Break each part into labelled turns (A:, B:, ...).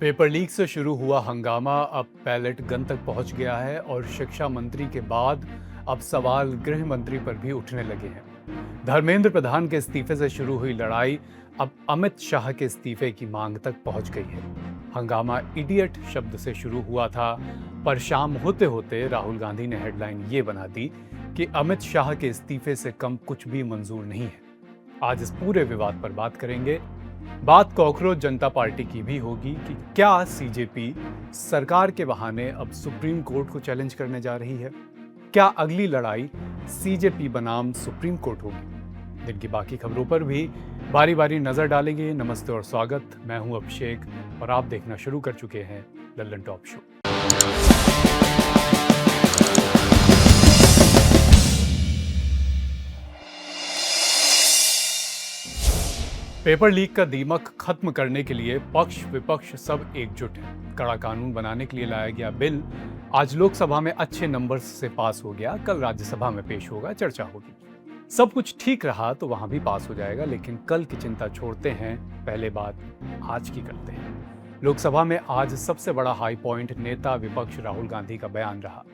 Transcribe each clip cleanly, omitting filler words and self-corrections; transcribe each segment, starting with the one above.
A: Paper leak से शुरू हुआ हंगामा अब पैलेट गन तक पहुंच गया है और शिक्षा मंत्री के बाद अब सवाल गृह मंत्री पर भी उठने लगे हैं। धर्मेंद्र प्रधान के इस्तीफे से शुरू हुई लड़ाई अब अमित शाह के इस्तीफे की मांग तक पहुंच गई है। हंगामा इडियट शब्द से शुरू हुआ था, पर शाम होते होते राहुल गांधी ने हेडलाइन ये बना दी कि अमित शाह के इस्तीफे से कम कुछ भी मंजूर नहीं है। आज इस पूरे विवाद पर बात करेंगे। बात कॉकरोच जनता पार्टी की भी होगी कि क्या सीजेपी सरकार के बहाने अब सुप्रीम कोर्ट को चैलेंज करने जा रही है। क्या अगली लड़ाई सीजेपी बनाम सुप्रीम कोर्ट होगी। दिन की बाकी खबरों पर भी बारी बारी नजर डालेंगे। नमस्ते और स्वागत, मैं हूं अभिषेक और आप देखना शुरू कर चुके हैं Lallan top show. Paper leak का दीमक खत्म करने के लिए पक्ष विपक्ष सब एकजुट है। कड़ा कानून बनाने के लिए लाया गया बिल आज लोकसभा में अच्छे नंबर्स से पास हो गया, कल राज्यसभा में पेश होगा, चर्चा होगी। सब कुछ ठीक रहा तो वहां भी पास हो जाएगा, लेकिन कल की चिंता छोड़ते हैं, पहले बात आज की करते हैं। लोकसभा में आज सबसे बड़ा हाई पॉइंट नेता विपक्ष राहुल गांधी का बयान रहा।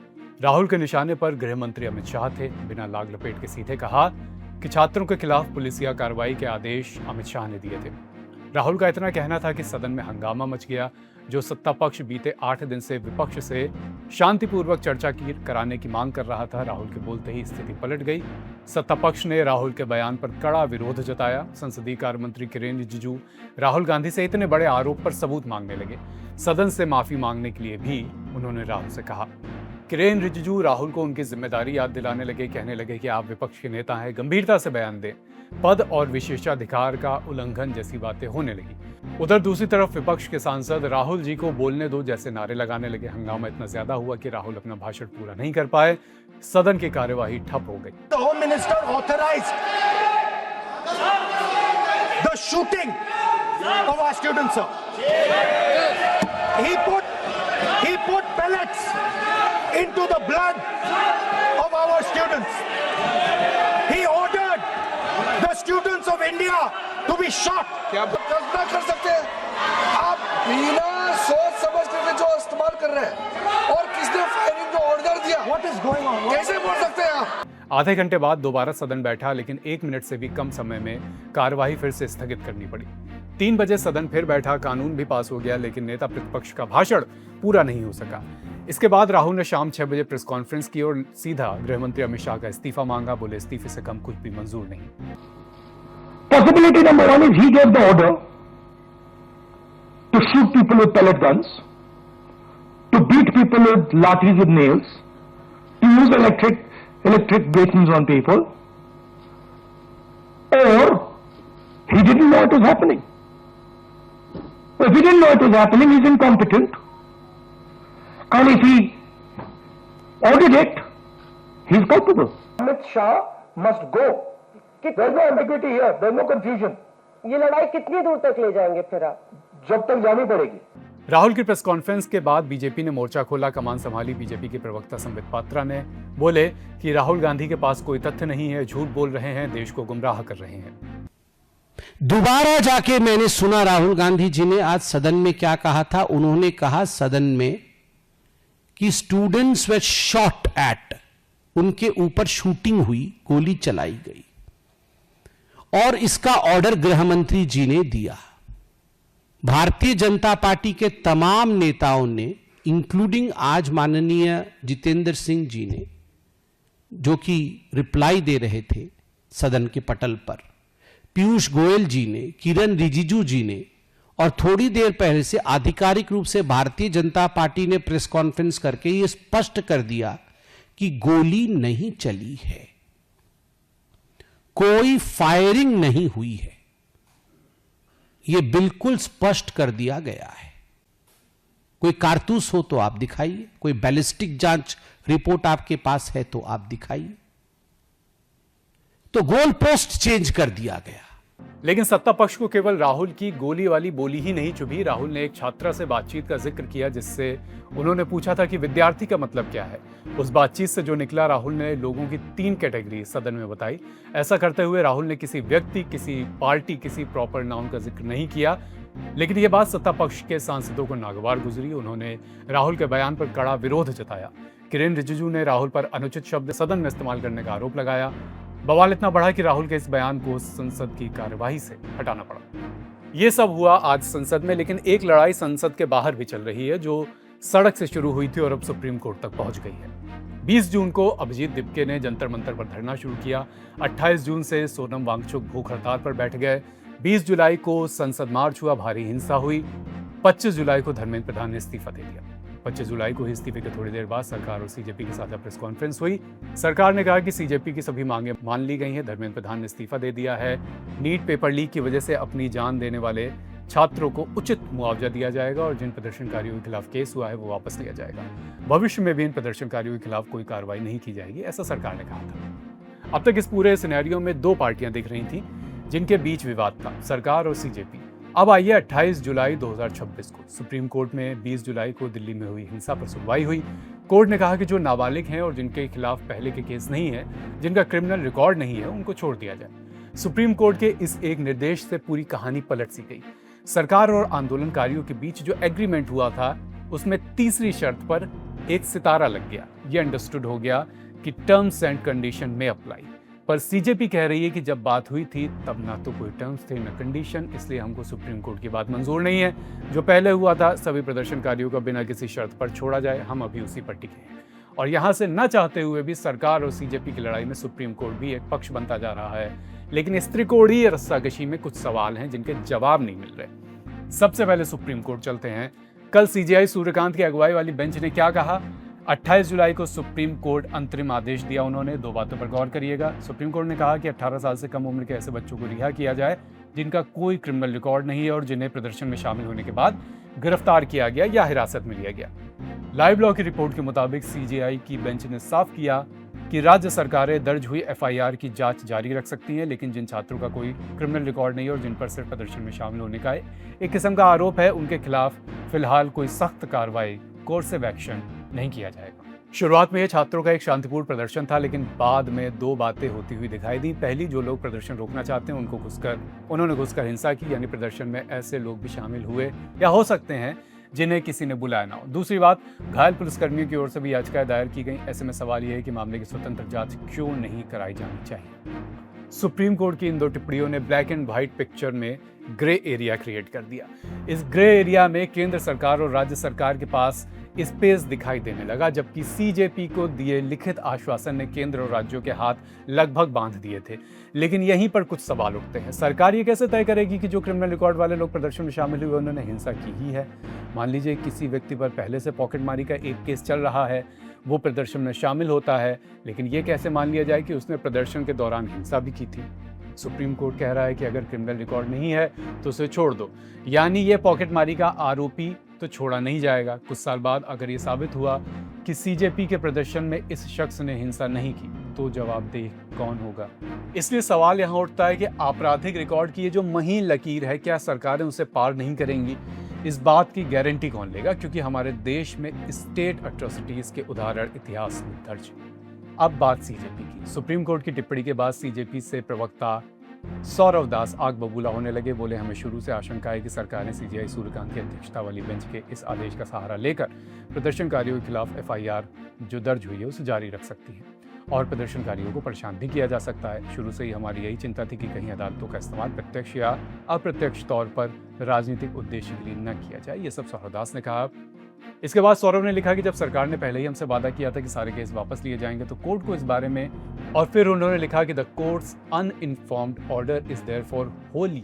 A: राहुल के निशाने पर गृह मंत्री अमित शाह थे। बिना लाग लपेट के सीधे कहा कि छात्रों के खिलाफ पुलिसिया कार्रवाई के आदेश अमित शाह ने दिए थे। राहुल का इतना कहना था कि सदन में हंगामा मच गया। जो सत्ता पक्ष बीते 8 दिन से विपक्ष से शांतिपूर्वक चर्चा कराने की मांग कर रहा था, राहुल के बोलते ही स्थिति पलट गई। सत्ता पक्ष ने राहुल के बयान पर कड़ा विरोध जताया। संसदीय कार्य मंत्री किरेन रिजिजू राहुल गांधी से इतने बड़े आरोप पर सबूत मांगने लगे। सदन से माफी मांगने के लिए भी उन्होंने राहुल से कहा। किरेन रिजिजू राहुल को उनकी जिम्मेदारी याद दिलाने लगे, कहने लगे कि आप विपक्ष के नेता हैं, गंभीरता से बयान दें। पद और विशेषाधिकार का उल्लंघन जैसी बातें होने लगी। उधर दूसरी तरफ विपक्ष के सांसद राहुल जी को बोलने दो जैसे नारे लगाने लगे। हंगामा इतना ज्यादा हुआ कि राहुल अपना भाषण पूरा नहीं कर पाए। सदन की कार्यवाही ठप हो गई।
B: The Home Minister authorized the shooting of our students, sir. He put pellets into the blood of our students. He ordered the students of India to be shot.
C: क्या आप कल्पना कर सकते हैं? आप बिना सोच समझ करके जो इस्तेमाल कर रहे हैं और किसने फायरिंग का ऑर्डर दिया?
B: What is going on?
C: कैसे बोल सकते हैं आप?
A: आधे घंटे बाद दोबारा सदन बैठा, लेकिन 1 मिनट से भी कम समय में कार्यवाही फिर से स्थगित करनी पड़ी। 3 बजे सदन फिर बैठा, कानून भी पास हो गया, लेकिन नेता प्रतिपक्ष का भाषण पूरा नहीं हो सका। इसके बाद राहुल ने शाम 6 बजे प्रेस कॉन्फ्रेंस की और सीधा गृह मंत्री अमित शाह का इस्तीफा मांगा। बोले इस्तीफे से कम कुछ भी मंजूर नहीं।
D: Possibility number one is he gave the order to shoot people with pellet guns, to beat people with lathis with nails, to use electric batons on people, or he didn't know it was happening. If he didn't know it was happening, he's incompetent. And if he ordered it, he's culpable.
E: Amit Shah must go. There's no ambiguity here. There's no confusion. ये लड़ाई कितनी दूर तक ले जाएंगे फिर आप? जब तक जानी पड़ेगी।
A: राहुल की प्रेस कॉन्फ्रेंस के बाद बीजेपी ने मोर्चा खोला। कमान संभाली बीजेपी के प्रवक्ता संबित पात्रा ने। बोले कि राहुल गांधी के पास कोई तथ्य नहीं है, झूठ बोल रहे हैं, देश को गुमराह कर रहे हैं।
F: दोबारा जाके मैंने सुना राहुल गांधी जी ने आज सदन में क्या कहा था। उन्होंने कहा सदन में कि स्टूडेंट्स वर शॉट एट, उनके ऊपर शूटिंग हुई, गोली चलाई गई और इसका ऑर्डर गृह मंत्री जी ने दिया। भारतीय जनता पार्टी के तमाम नेताओं ने, इंक्लूडिंग आज माननीय जितेंद्र सिंह जी ने, जो कि रिप्लाई दे रहे थे सदन के पटल पर, पीयूष गोयल जी ने, किरेन रिजिजू जी ने, और थोड़ी देर पहले से आधिकारिक रूप से भारतीय जनता पार्टी ने प्रेस कॉन्फ्रेंस करके यह स्पष्ट कर दिया कि गोली नहीं चली है, कोई फायरिंग नहीं हुई है। यह बिल्कुल स्पष्ट कर दिया गया है। कोई कारतूस हो तो आप दिखाइए, कोई बैलिस्टिक जांच रिपोर्ट आपके पास है तो आप दिखाइए। तो गोल पोस्ट चेंज कर दिया गया।
A: लेकिन सत्ता पक्ष को केवल राहुल की गोली वाली बोली ही नहीं चुभी। राहुल ने एक छात्रा से बातचीत का जिक्र किया, जिससे उन्होंने पूछा था कि विद्यार्थी का मतलब क्या है। उस बातचीत से जो निकला, राहुल ने लोगों की 3 कैटेगरी सदन में बताई। ऐसा करते हुए राहुल ने किसी व्यक्ति, किसी पार्टी, किसी प्रॉपर नाउन का जिक्र नहीं किया। लेकिन ये बात सत्ता पक्ष के सांसदों को नागवार गुजरी। उन्होंने राहुल के बयान पर कड़ा विरोध जताया। किरेन रिजिजू ने राहुल पर अनुचित शब्द सदन में इस्तेमाल करने का आरोप लगाया। बवाल इतना बढ़ा कि राहुल के इस बयान को संसद की कार्यवाही से हटाना पड़ा। ये सब हुआ आज संसद में, लेकिन एक लड़ाई संसद के बाहर भी चल रही है जो सड़क से शुरू हुई थी और अब सुप्रीम कोर्ट तक पहुंच गई है। 20 जून को अभिजीत दिपके ने जंतर मंतर पर धरना शुरू किया। 28 जून से सोनम वांगचुक भूख हड़ताल पर बैठ गए। 20 जुलाई को संसद मार्च हुआ, भारी हिंसा हुई। 25 जुलाई को धर्मेंद्र प्रधान ने इस्तीफा दे दिया। 25 जुलाई को ही इस्तीफे के थोड़ी देर बाद सरकार और सीजेपी के साथ प्रेस कॉन्फ्रेंस हुई। सरकार ने कहा कि सीजेपी की सभी मांगें मान ली गई हैं। धर्मेंद्र प्रधान ने इस्तीफा दे दिया है। नीट पेपर लीक की वजह से अपनी जान देने वाले छात्रों को उचित मुआवजा दिया जाएगा और जिन प्रदर्शनकारियों के खिलाफ केस हुआ है वो वापस लिया जाएगा। भविष्य में भी इन प्रदर्शनकारियों के खिलाफ कोई कार्रवाई नहीं की जाएगी, ऐसा सरकार ने कहा था। अब तक इस पूरे सिनेरियो में 2 पार्टियां दिख रही थीं जिनके बीच विवाद था, सरकार और सीजेपी। अब आइए 28 जुलाई 2026 को सुप्रीम कोर्ट में 20 जुलाई को दिल्ली में हुई हिंसा पर सुनवाई हुई। कोर्ट ने कहा कि जो नाबालिग हैं और जिनके खिलाफ पहले के केस नहीं है, जिनका क्रिमिनल रिकॉर्ड नहीं है, उनको छोड़ दिया जाए। सुप्रीम कोर्ट के इस एक निर्देश से पूरी कहानी पलट सी गई। सरकार और आंदोलनकारियों के बीच जो एग्रीमेंट हुआ था उसमें तीसरी शर्त पर एक सितारा लग गया। ये अंडरस्टूड हो गया कि टर्म्स एंड कंडीशन में अप्लाई। पर सीजेपी कह रही है कि जब बात हुई थी तब ना तो कोई टर्म्स थे ना कंडीशन, इसलिए हमको सुप्रीम कोर्ट की बात मंजूर नहीं है। जो पहले हुआ था सभी प्रदर्शनकारियों को बिना किसी शर्त पर छोड़ा जाए, हम अभी उसी पर टिके हैं। और यहाँ से न चाहते हुए भी सरकार और सीजेपी की लड़ाई में सुप्रीम कोर्ट भी एक पक्ष बनता जा रहा है। लेकिन इस त्रिकोणीय रस्साकशी में कुछ सवाल हैं जिनके जवाब नहीं मिल रहे। सबसे पहले सुप्रीम कोर्ट चलते हैं। कल सीजेआई सूर्यकांत की अगुवाई वाली बेंच ने क्या कहा? 28 जुलाई को सुप्रीम कोर्ट अंतरिम आदेश दिया। उन्होंने 2 बातों पर गौर करिएगा। सुप्रीम कोर्ट ने कहा कि 18 साल से कम उम्र के ऐसे बच्चों को रिहा किया जाए जिनका कोई क्रिमिनल रिकॉर्ड नहीं है और जिन्हें प्रदर्शन में शामिल होने के बाद गिरफ्तार किया गया या हिरासत में लिया गया। लाइव लॉ की रिपोर्ट के मुताबिक सीजेआई की बेंच ने साफ किया कि राज्य सरकारें दर्ज हुई एफआईआर की जांच जारी रख सकती हैं, लेकिन जिन छात्रों का कोई क्रिमिनल रिकॉर्ड नहीं है और जिन पर सिर्फ प्रदर्शन में शामिल होने का एक किस्म का आरोप है, उनके खिलाफ फिलहाल कोई सख्त कार्रवाई, कोर्सिव एक्शन नहीं किया जाएगा। शुरुआत में ये छात्रों का एक शांतिपूर्ण प्रदर्शन था, लेकिन बाद में 2 बातें होती हुई दिखाई दी। पहली, जो लोग प्रदर्शन रोकना चाहते हैं उन्होंने घुसकर हिंसा की, यानी प्रदर्शन में ऐसे लोग भी शामिल हुए या हो सकते हैं जिन्हें किसी ने बुलाया ना हो। दूसरी बात, घायल पुलिसकर्मियों की ओर से भी याचिकाएं दायर की गई। ऐसे में सवाल यह है कि मामले की स्वतंत्र जांच क्यों नहीं कराई जानी चाहिए। सुप्रीम कोर्ट की इन 2 टिप्पणियों ने ब्लैक एंड व्हाइट पिक्चर में ग्रे एरिया क्रिएट कर दिया। इस ग्रे एरिया में केंद्र सरकार और राज्य सरकार के पास स्पेस दिखाई देने लगा, जबकि सीजेपी को दिए लिखित आश्वासन ने केंद्र और राज्यों के हाथ लगभग बांध दिए थे। लेकिन यहीं पर कुछ सवाल उठते हैं। सरकार ये कैसे तय करेगी कि जो क्रिमिनल रिकॉर्ड वाले लोग प्रदर्शन में शामिल हुए उन्होंने हिंसा की ही है? मान लीजिए किसी व्यक्ति पर पहले से पॉकेटमारी का एक केस चल रहा है, वो प्रदर्शन में शामिल होता है, लेकिन ये कैसे मान लिया जाए कि उसने प्रदर्शन के दौरान हिंसा भी की थी? सुप्रीम कोर्ट कह रहा है कि अगर क्रिमिनल रिकॉर्ड नहीं है तो उसे छोड़ दो, यानी ये पॉकेटमारी का आरोपी तो छोड़ा नहीं जाएगा। कुछ साल बाद अगर ये साबित हुआ कि सीजेपी के प्रदर्शन में इस शख्स ने हिंसा नहीं की, तो जवाबदेह कौन होगा? इसलिए सवाल यहाँ उठता है कि आपराधिक रिकॉर्ड की ये जो महीन लकीर है, क्या सरकारें उसे पार नहीं करेंगी? इस बात की गारंटी कौन लेगा? क्योंकि हमारे देश में स्टेट एट्रोसिटीज के उदाहरण इतिहास में दर्ज हैं। अब बात सीजेपी की। सुप्रीम कोर्ट की टिप्पणी के बाद सीजेपी से प्रवक्ता सौरव दास आग बबूला होने लगे। बोले, हमें शुरू से आशंका है कि सरकारें सीजेआई सूर्यकांत की अध्यक्षता वाली बेंच के इस आदेश का सहारा लेकर प्रदर्शनकारियों के खिलाफ एफआईआर जो दर्ज हुई है उसे जारी रख सकती है और प्रदर्शनकारियों को परेशान भी किया जा सकता है। शुरू से ही हमारी यही चिंता थी कि कहीं अदालतों का इस्तेमाल प्रत्यक्ष या अप्रत्यक्ष तौर पर राजनीतिक उद्देश्य के लिए न किया जाए। ये सब सौरव दास ने कहा। इसके बाद सौरव ने लिखा कि जब सरकार ने पहले ही हमसे वादा किया था कि सारे केस वापस लिए जाएंगे तो कोर्ट को इस बारे में, और फिर उन्होंने लिखा कि the courts uninformed order is therefore Holi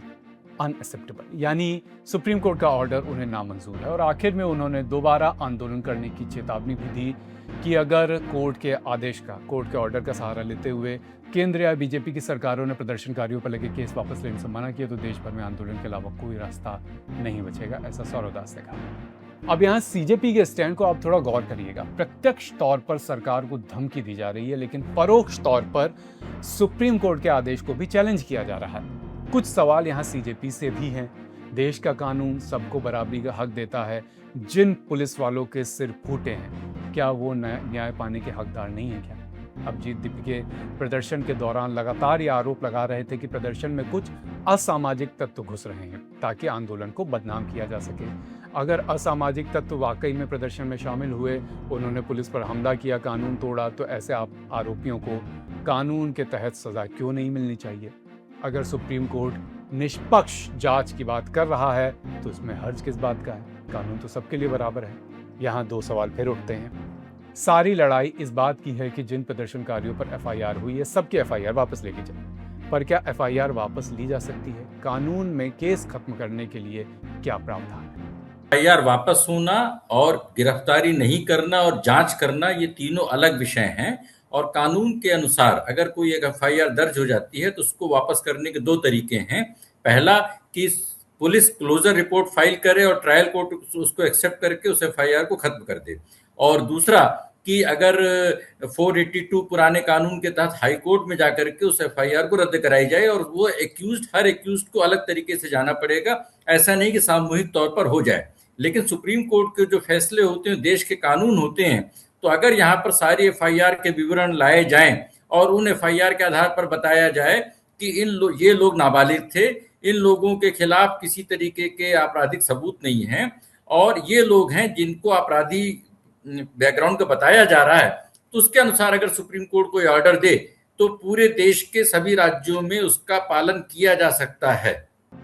A: unacceptable, यानी सुप्रीम कोर्ट का ऑर्डर उन्हें नामंजूर है। और आखिर में उन्होंने दोबारा आंदोलन करने की चेतावनी भी दी कि अगर कोर्ट के ऑर्डर का सहारा लेते हुए केंद्र या बीजेपी की सरकारों ने प्रदर्शनकारियों पर लगे केस वापस लेने से मना किया तो देश भर में आंदोलन के अलावा कोई रास्ता नहीं बचेगा, ऐसा सौरव दास ने कहा। अब यहाँ सीजेपी के स्टैंड को आप थोड़ा गौर करिएगा। प्रत्यक्ष तौर पर सरकार को धमकी दी जा रही है, लेकिन परोक्ष तौर पर सुप्रीम कोर्ट के आदेश को भी चैलेंज किया जा रहा है। कुछ सवाल यहाँ सीजेपी से भी हैं। देश का कानून सबको बराबरी का हक देता है। जिन पुलिस वालों के सिर फूटे हैं, क्या वो न्याय पाने के हकदार नहीं है? क्या अभिजीत दीपी के प्रदर्शन के दौरान लगातार ये आरोप लगा रहे थे कि प्रदर्शन में कुछ असामाजिक तत्व घुस रहे हैं ताकि आंदोलन को बदनाम किया जा सके। अगर असामाजिक तत्व वाकई में प्रदर्शन में शामिल हुए, उन्होंने पुलिस पर हमला किया, कानून तोड़ा, तो ऐसे आरोपियों को कानून के तहत सजा क्यों नहीं मिलनी चाहिए? अगर सुप्रीम कोर्ट निष्पक्ष जांच की बात कर रहा है तो इसमें हर्ज किस बात का है? कानून तो सबके लिए बराबर है। यहाँ दो सवाल फिर उठते हैं। सारी लड़ाई इस बात की है कि जिन प्रदर्शनकारियों पर एफआईआर हुई है, सबकी एफआईआर वापस लेके जाए। पर क्या एफआईआर वापस ली जा सकती है? कानून में केस खत्म करने के लिए क्या प्रावधान है?
G: एफआईआर वापस होना और गिरफ्तारी नहीं करना और जांच करना, ये तीनों अलग विषय हैं। और कानून के अनुसार अगर कोई एक एफआईआर दर्ज हो जाती है तो उसको वापस करने के दो तरीके हैं। पहला कि पुलिस क्लोजर रिपोर्ट फाइल करे और ट्रायल कोर्ट उसको एक्सेप्ट करके उस एफआईआर को खत्म कर दे। और दूसरा कि अगर 482 पुराने कानून के तहत हाई कोर्ट में जाकर के उस एफआईआर को रद्द कराई जाए और वो हर एक्यूज्ड को अलग तरीके से जाना पड़ेगा। ऐसा नहीं कि सामूहिक तौर पर हो जाए। लेकिन सुप्रीम कोर्ट के जो फैसले होते हैं, देश के कानून होते हैं, तो अगर यहाँ पर सारी एफआईआर के विवरण लाए जाएं और उन एफआईआर के आधार पर बताया जाए कि ये लोग नाबालिग थे, इन लोगों के खिलाफ किसी तरीके के आपराधिक सबूत नहीं हैं और ये लोग हैं जिनको अपराधी बैकग्राउंड का बताया जा रहा है, तो उसके अनुसार अगर सुप्रीम कोर्ट कोई ऑर्डर दे तो पूरे देश के सभी राज्यों में उसका पालन किया जा सकता है।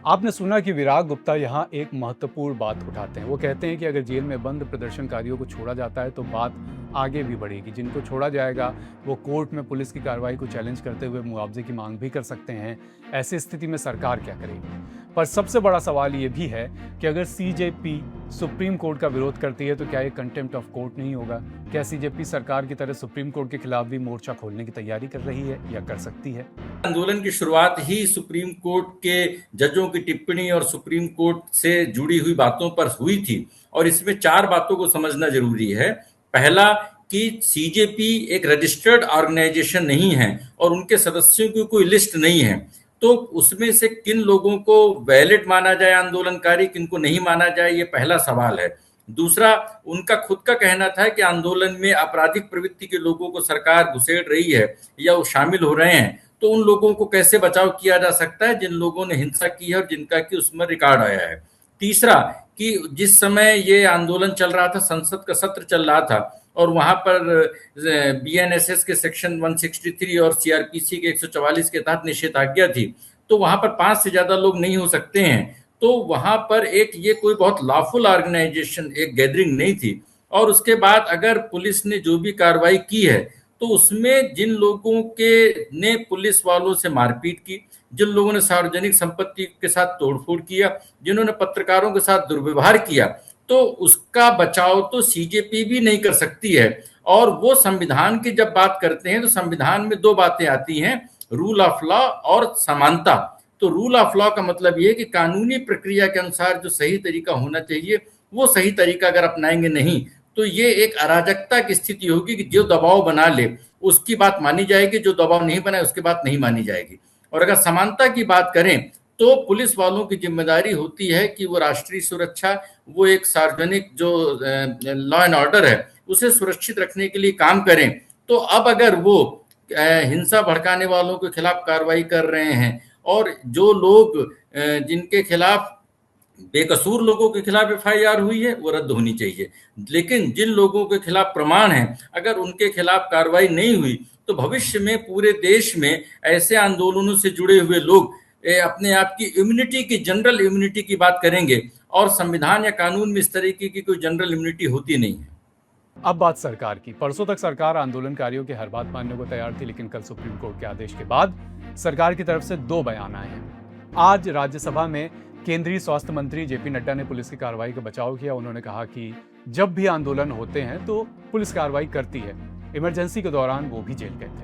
A: आपने सुना कि विराग गुप्ता यहाँ एक महत्वपूर्ण बात उठाते हैं। वो कहते हैं कि अगर जेल में बंद प्रदर्शनकारियों को छोड़ा जाता है तो बात आगे भी बढ़ेगी। जिनको छोड़ा जाएगा वो कोर्ट में पुलिस की कार्रवाई को चैलेंज करते हुए मुआवजे की मांग भी कर सकते हैं। ऐसी स्थिति में सरकार क्या करेगी? पर सबसे बड़ा सवाल ये भी है कि अगर सीजेपी सुप्रीम कोर्ट का विरोध करती है तो क्या ये कंटेम्प्ट ऑफ कोर्ट नहीं होगा? क्या सीजेपी सरकार की तरह सुप्रीम कोर्ट के खिलाफ भी मोर्चा खोलने की तैयारी कर रही है या कर सकती है?
G: आंदोलन की शुरुआत ही सुप्रीम कोर्ट के जजों की टिप्पणी और सुप्रीम कोर्ट से जुड़ी हुई बातों पर हुई थी और इसमें 4 बातों को समझना जरूरी है। पहला कि सीजेपी एक रजिस्टर्ड ऑर्गेनाइजेशन नहीं है और उनके सदस्यों की कोई लिस्ट नहीं है, तो उसमें से किन लोगों को वैलिड माना जाए आंदोलनकारी, किनको नहीं माना जाए, ये पहला सवाल है। दूसरा, उनका खुद का कहना था कि आंदोलन में आपराधिक प्रवृत्ति के लोगों को सरकार घुसेड़ रही है या वो शामिल हो रहे हैं, तो उन लोगों को कैसे बचाव किया जा सकता है जिन लोगों ने हिंसा की है और जिनका कि उसमें रिकॉर्ड आया है। तीसरा कि जिस समय ये आंदोलन चल रहा था, संसद का सत्र चल रहा था और वहां पर बीएनएसएस के सेक्शन 163 और सीआरपीसी के 144 के तहत निषेधाज्ञा थी, तो वहां पर 5 से ज्यादा लोग नहीं हो सकते हैं। तो वहां पर ये कोई बहुत लॉफुल ऑर्गेनाइजेशन, एक गैदरिंग नहीं थी। और उसके बाद अगर पुलिस ने जो भी कार्रवाई की है तो उसमें जिन लोगों ने पुलिस वालों से मारपीट की, जिन लोगों ने सार्वजनिक संपत्ति के साथ तोड़फोड़ किया, जिन्होंने पत्रकारों के साथ दुर्व्यवहार किया, तो उसका बचाव तो सीजेपी भी नहीं कर सकती है। और वो संविधान की जब बात करते हैं तो संविधान में 2 बातें आती हैं, रूल ऑफ लॉ और समानता। तो रूल ऑफ लॉ का मतलब ये है कि कानूनी प्रक्रिया के अनुसार जो सही तरीका होना चाहिए वो सही तरीका अगर अपनाएंगे नहीं तो ये एक अराजकता की स्थिति होगी कि जो दबाव बना ले उसकी बात मानी जाएगी, जो दबाव नहीं बनाए उसकी बात नहीं मानी जाएगी। और अगर समानता की बात करें तो पुलिस वालों की जिम्मेदारी होती है कि वो राष्ट्रीय सुरक्षा, वो एक सार्वजनिक जो लॉ एंड ऑर्डर है उसे सुरक्षित रखने के लिए काम करें। तो अब अगर वो हिंसा भड़काने वालों के खिलाफ कार्रवाई कर रहे हैं और जो लोग जिनके खिलाफ बेकसूर लोगों के खिलाफ एफआईआर हुई है वो रद्द होनी चाहिए। लेकिन जिन लोगों के खिलाफ प्रमाण है, अगर उनके खिलाफ कार्रवाई नहीं हुई तो भविष्य में पूरे देश में ऐसे आंदोलनों से जुड़े हुए लोग अपने आप की इम्यूनिटी की, जनरल इम्यूनिटी की बात करेंगे और संविधान या कानून में इस तरीके की कोई जनरल इम्यूनिटी होती नहीं है।
A: अब बात सरकार की। परसों तक सरकार आंदोलनकारियों की हर बात मानने को तैयार थी, लेकिन कल सुप्रीम कोर्ट के आदेश के बाद सरकार की तरफ से 2 बयान आए हैं। आज राज्यसभा में केंद्रीय स्वास्थ्य मंत्री जेपी नड्डा ने पुलिस की कार्रवाई का बचाव किया। उन्होंने कहा कि जब भी आंदोलन होते हैं तो पुलिस कार्रवाई करती है। इमरजेंसी के दौरान वो भी जेल गए थे।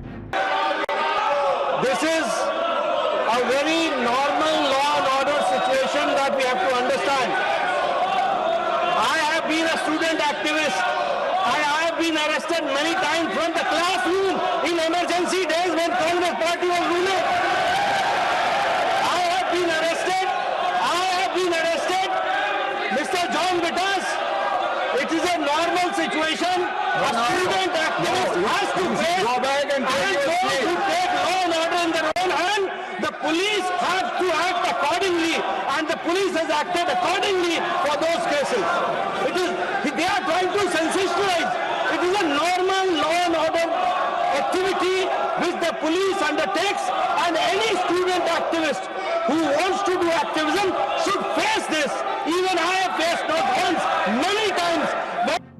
E: This is a very normal law and order situation that we have to understand. I have been a student activist. I have been arrested many times from the classroom in emergency days when Congress party was ruling. I have been arrested. Mr. John Vittas It is a normal situation. A student activist has to face, and those who take law and order in their own hand, the police have to act accordingly, and the police has acted accordingly for those cases. They are trying to sensationalize. It is a normal law and order activity which the police undertakes, and any student activist who wants to do activism should face this. Even I have faced not once, many times.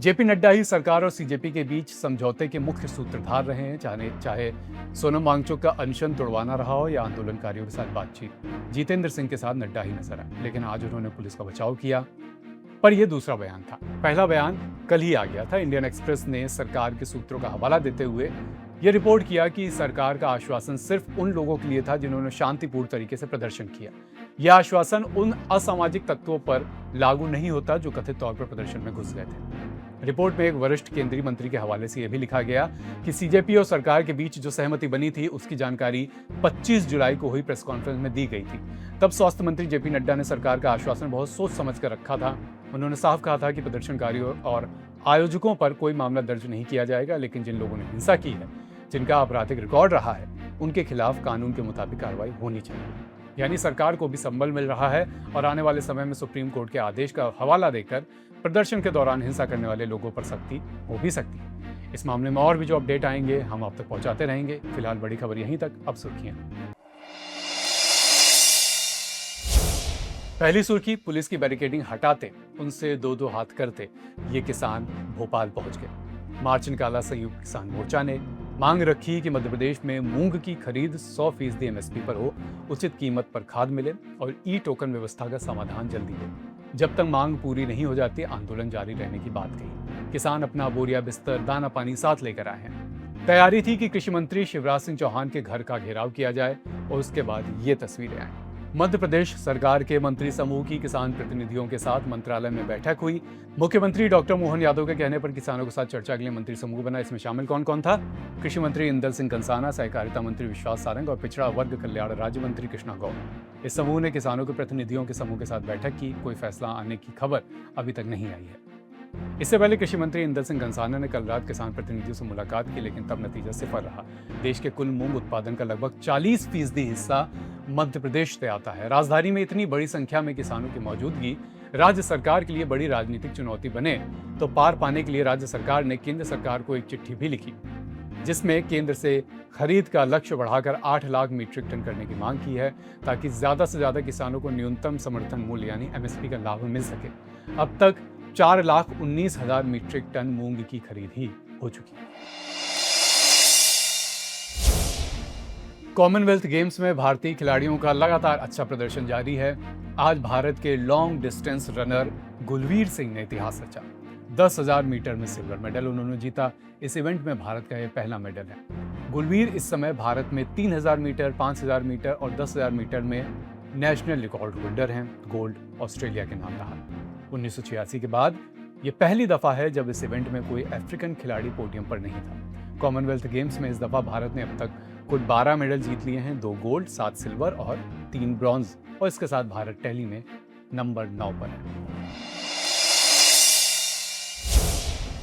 A: JP Nadda ही सरकार और CJP के बीच समझौते के मुख्य सूत्रधार रहे हैं, चाहे सोनम वांगचुक का अनशन तोड़वाना रहा हो या आंदोलनकारियों के साथ बातचीत। जितेंद्र सिंह के साथ नड्डा ही नजर आए, लेकिन आज उन्होंने पुलिस का बचाव किया। पर यह दूसरा बयान था, पहला बयान कल ही आ गया था। इंडियन एक्सप्रेस ने सरकार के सूत्रों का हवाला देते हुए यह रिपोर्ट किया कि सरकार का आश्वासन सिर्फ उन लोगों के लिए था जिन्होंने शांतिपूर्ण तरीके से प्रदर्शन किया। यह आश्वासन उन असामाजिक तत्वों पर लागू नहीं होता जो कथित तौर पर प्रदर्शन में घुस गए थे। रिपोर्ट में एक वरिष्ठ केंद्रीय मंत्री के हवाले से यह भी लिखा गया कि सीजेपी और सरकार के बीच जो सहमति बनी थी उसकी जानकारी 25 जुलाई को हुई प्रेस कॉन्फ्रेंस में दी गई थी। तब स्वास्थ्य मंत्री जेपी नड्डा ने सरकार का आश्वासन बहुत सोच समझ कर रखा था। उन्होंने साफ कहा था कि प्रदर्शनकारियों और आयोजकों पर कोई मामला दर्ज नहीं किया जाएगा, लेकिन जिन लोगों ने हिंसा की है, जिनका आपराधिक रिकॉर्ड रहा है, उनके खिलाफ कानून के मुताबिक कार्रवाई होनी चाहिए। यानी सरकार को भी संबल मिल रहा है और आने वाले समय में सुप्रीम कोर्ट के आदेश का हवाला देकर प्रदर्शन के दौरान हिंसा करने वाले लोगों पर सख्ती हो भी सकती है। इस मामले में और भी जो अपडेट आएंगे हम आप तक पहुंचाते रहेंगे। फिलहाल बड़ी खबर यहीं तक, अब सुर्खियां। पहली सुर्खी, पुलिस की बैरिकेडिंग हटाते, उनसे दो दो हाथ करते ये किसान भोपाल पहुंच गए। मार्च निकाला संयुक्त किसान मोर्चा ने, मांग रखी कि मध्य प्रदेश में मूंग की खरीद 100% एमएसपी पर हो, उचित कीमत पर खाद मिले और ई टोकन व्यवस्था का समाधान जल्दी हो। जब तक मांग पूरी नहीं हो जाती आंदोलन जारी रहने की बात कही। किसान अपना बोरिया बिस्तर दाना पानी साथ लेकर आए हैं। तैयारी थी कि कृषि मंत्री शिवराज सिंह चौहान के घर का घेराव किया जाए और उसके बाद ये तस्वीरें आई। मध्य प्रदेश सरकार के मंत्री समूह की किसान प्रतिनिधियों के साथ मंत्रालय में बैठक हुई। मुख्यमंत्री डॉक्टर मोहन यादव के कहने पर किसानों के साथ चर्चा के लिए मंत्री समूह बना। इसमें शामिल कौन कौन था? कृषि मंत्री इंदल सिंह कंसाना, सहकारिता मंत्री विश्वास सारंग और पिछड़ा वर्ग कल्याण राज्य मंत्री कृष्णा गौर। इस समूह ने किसानों के प्रतिनिधियों के समूह के साथ बैठक की। कोई फैसला आने की खबर अभी तक नहीं आई है। इससे पहले कृषि मंत्री इंदल सिंह कंसाना ने कल रात किसान प्रतिनिधियों से मुलाकात की, लेकिन तब नतीजा सिफर रहा। देश के कुल मूंग उत्पादन का लगभग 40% हिस्सा मध्य प्रदेश से आता है। राजधानी में इतनी बड़ी संख्या में किसानों की मौजूदगी राज्य सरकार के लिए बड़ी राजनीतिक चुनौती बने, तो पार पाने के लिए राज्य सरकार ने केंद्र सरकार को एक चिट्ठी भी लिखी, जिसमें केंद्र से खरीद का लक्ष्य बढ़ाकर 8 लाख मीट्रिक टन करने की मांग की है, ताकि ज्यादा से ज्यादा किसानों को न्यूनतम समर्थन मूल्य यानी एमएसपी का लाभ मिल सके। अब तक 4,19,000 मीट्रिक टन मूंग की खरीद ही हो चुकी है। कॉमनवेल्थ गेम्स में भारतीय खिलाड़ियों का लगातार अच्छा प्रदर्शन जारी है। आज भारत के long distance runner Gulveer Singh ने इतिहास रचा। 10,000 मीटर में सिल्वर मेडल उन्होंने जीता। इस इवेंट में भारत का यह पहला मेडल है। गुलवीर इस समय भारत में 3,000 मीटर, 5,000 मीटर और 10,000 मीटर में नेशनल रिकॉर्ड होल्डर हैं। गोल्ड ऑस्ट्रेलिया के नाम रहा। 1986 के बाद यह पहली दफा है जब इस इवेंट में कोई अफ्रीकन खिलाड़ी पोडियम पर नहीं था। कॉमनवेल्थ गेम्स में इस दफा भारत ने अब तक कुल 12 मेडल जीत लिए हैं, 2 गोल्ड, 7 सिल्वर और 3 ब्रॉन्ज, और इसके साथ भारत टैली में नंबर 9 पर है।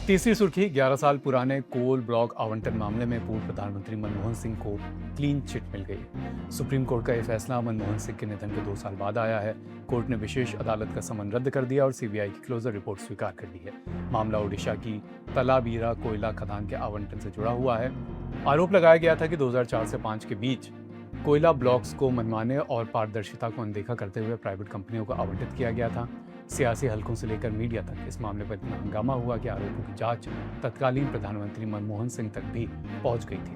A: तीसरी सुर्खी, 11 साल पुराने कोल ब्लॉक आवंटन मामले में पूर्व प्रधानमंत्री मनमोहन सिंह को क्लीन चिट मिल गई। सुप्रीम कोर्ट का यह फैसला मनमोहन सिंह के निधन के 2 साल बाद आया है। कोर्ट ने विशेष अदालत का समन रद्द कर दिया और सीबीआई की क्लोजर रिपोर्ट स्वीकार कर ली है। मामला ओडिशा की तलाबीरा कोयला खदान के आवंटन से जुड़ा हुआ है। आरोप लगाया गया था कि 2004 से 5 के बीच कोयला ब्लॉक्स को मनमाने और पारदर्शिता को अनदेखा करते हुए प्राइवेट कंपनियों को आवंटित किया गया था। सियासी हलकों से लेकर मीडिया तक इस मामले पर इतना हंगामा हुआ कि आरोपों की जांच तत्कालीन प्रधानमंत्री मनमोहन सिंह तक भी पहुंच गई थी।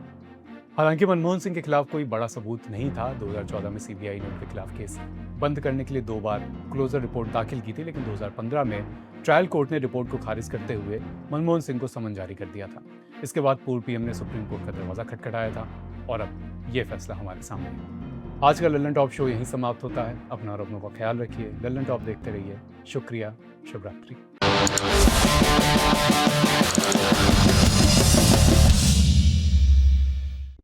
A: हालांकि मनमोहन सिंह के खिलाफ कोई बड़ा सबूत नहीं था। 2014 में सीबीआई ने उनके खिलाफ केस बंद करने के लिए 2 बार क्लोजर रिपोर्ट दाखिल की थी, लेकिन 2015 में ट्रायल कोर्ट ने रिपोर्ट को खारिज करते हुए मनमोहन सिंह को समन जारी कर दिया था। इसके बाद पूर्व पीएम ने सुप्रीम कोर्ट का दरवाजा खटखटाया था और अब ये फैसला हमारे सामने है। आज का लल्लन टॉप शो यहीं समाप्त होता है। अपना और अपनों का ख्याल रखिए। लल्लन टॉप देखते रहिए। शुक्रिया, शुभ रात्रि।